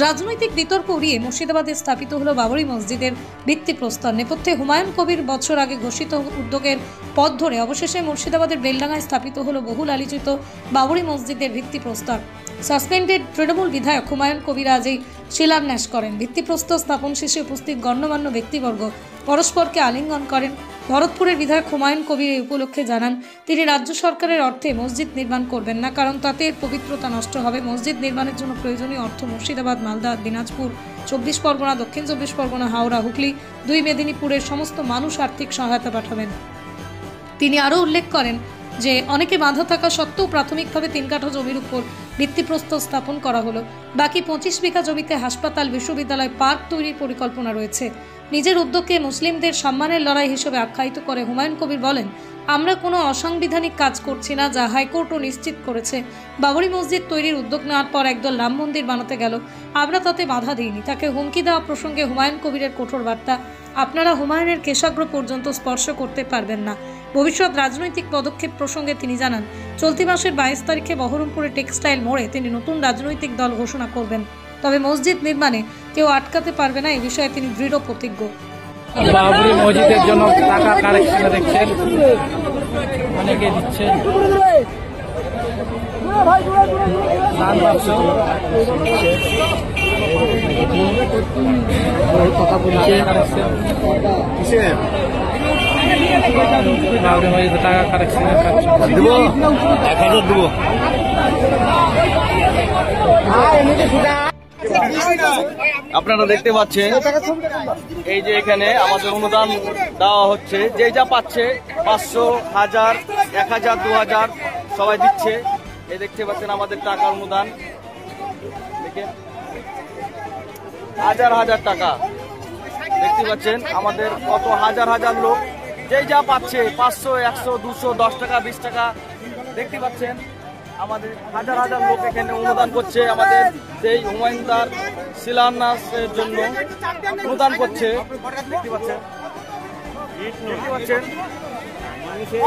রাজনৈতিক বিতর্ক উড়িয়ে মুর্শিদাবাদে স্থাপিত হলো বাবরি মসজিদের ভিত্তিপ্রস্তর। নেপথ্যে হুমায়ুন কবির বছর আগে ঘোষিত উদ্যোগের পথ ধরে অবশেষে মুর্শিদাবাদের বেলডাঙ্গায় স্থাপিত হলো বহুল আলোচিত বাবরি মসজিদের ভিত্তিপ্রস্তর। সাসপেন্ডেড তৃণমূল বিধায়ক হুমায়ুন কবির আজ এই শিলান্যাস করেন। ভিত্তিপ্রস্তর স্থাপন শেষে উপস্থিত গণ্যমান্য ব্যক্তিবর্গ পরস্পরকে আলিঙ্গন করেন। ভরতপুরের বিধায়ক হুমায়ুন কবির এই উপলক্ষে জানান, তিনি রাজ্য সরকারের অর্থে মসজিদ নির্মাণ করবেন না, কারণ তাতে এর পবিত্রতা নষ্ট হবে। মসজিদ নির্মাণের জন্য প্রয়োজনীয় অর্থ মুর্শিদাবাদ, মালদা, দিনাজপুর, 24 পরগনা, দক্ষিণ 24 পরগনা, হাওড়া, হুগলি, 2 মেদিনীপুরের সমস্ত মানুষ আর্থিক সহায়তা পাঠাবেন। তিনি আরও উল্লেখ করেন যে অনেকে বাধা থাকা সত্ত্বেও প্রাথমিকভাবে 3 কাঠা জমির উপর ভিত্তিপ্রস্তর স্থাপন করা হলো। বাকি 25 বিঘা জমিতে হাসপাতাল, বিশ্ববিদ্যালয়, পার্ক তৈরির পরিকল্পনা রয়েছে। নিজের উদ্যোগকে মুসলিমদের সম্মানের লড়াই হিসেবে আখ্যায়িত করে হুমায়ুন কবির বলেন, আমরা কোনো অসাংবিধানিক কাজ করছি না, যা হাইকোর্টও নিশ্চিত করেছে। বাবরি মসজিদ তৈরির উদ্যোগ নেওয়ার পর একদল রাম মন্দির বানাতে গেল, আমরা তাতে বাধা দিইনি। তাকে হুমকি দেওয়া প্রসঙ্গে হুমায়ুন কবিরের কঠোর বার্তা, আপনারা হুমায়ুনের কেশাগ্র পর্যন্ত স্পর্শ করতে পারবেন না। ভবিষ্যৎ রাজনৈতিক পদক্ষেপ প্রসঙ্গে তিনি জানান, চলতি মাসের 22 তারিখে বহরমপুরে টেক্সটাইল মোড়ে তিনি নতুন রাজনৈতিক দল ঘোষণা করবেন। তবে মসজিদ নির্মাণে কেউ আটকাতে পারবে না, এই বিষয়ে তিনি দৃঢ় প্রতিজ্ঞ। বাবরি মসজিদের জন্য টাকা কালেকশন দেখছেন, অনেকে দিচ্ছেন দান বাক্স, কথা বলছে বাবরি মসজিদের টাকা কালেকশনের কাজ দেবো, 1000 দেবো। আপনারা দেখতে পাচ্ছেন এই যে এখানে আমাদের অনুদান দেওয়া হচ্ছে, যে যা পাচ্ছে 500, 1000, 1000, 2000 সবাই দিচ্ছে। এই দেখতে পাচ্ছেন আমাদের টাকার অনুদান, দেখেন হাজার হাজার টাকা দেখতে পাচ্ছেন। আমাদের কত হাজার হাজার লোক যে যা পাচ্ছে 500, 100, 200, 10 টাকা, 20 টাকা দেখতে পাচ্ছেন। আমাদের হাজার হাজার লোক এখানে অনুদান করছে, আমাদের সেই হুমায়ুনদার শিলান্যাসের জন্য অনুদান করছে। দেখতে পাচ্ছেন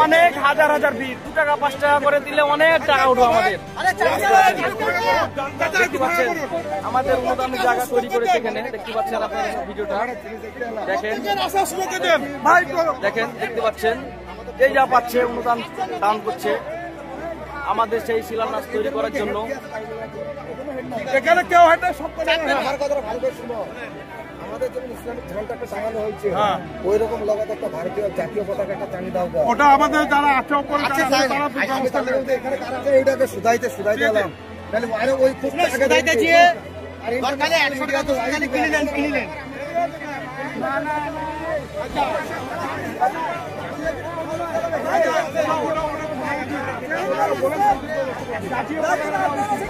অনেক হাজার হাজার ভিড়, 2 টাকা 5 টাকা করে দিলে অনেক টাকা উঠবে আমাদের। দেখতে পাচ্ছেন আমাদের অনুদানের জায়গা তৈরি করেছে এখানে, দেখতে পাচ্ছেন আপনারা ভিডিওটা দেখেন, দেখেন দেখতে পাচ্ছেন এই যা পাচ্ছে অনুদান দান করছে আমাদের সেই শিলান্যাস তৈরি করার জন্য। এখানে কেউ হয়তো আমাদের যেমন ইসলামিক ঝান্ডা একটা টাঙানো হয়েছে, ওই রকম লাগাতে একটা ভারতীয় জাতীয় পতাকা একটা টাঙিয়ে দাও। ওটা আমাদের যারা আছে উপরে এখানে কারা আছে এইটাকে সুদাইতে এলাম, তাহলে আরে ওই খুব সুদাইতে দিয়ে আর সরকারে 100 টাকা তো আগে কিনে নেন।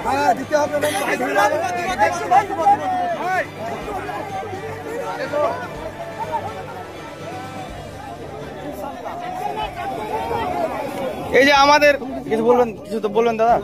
হ্যাঁ দিতে হবে না, এই যে আমাদের কিছু বলবেন, কিছু তো বলবেন দাদা।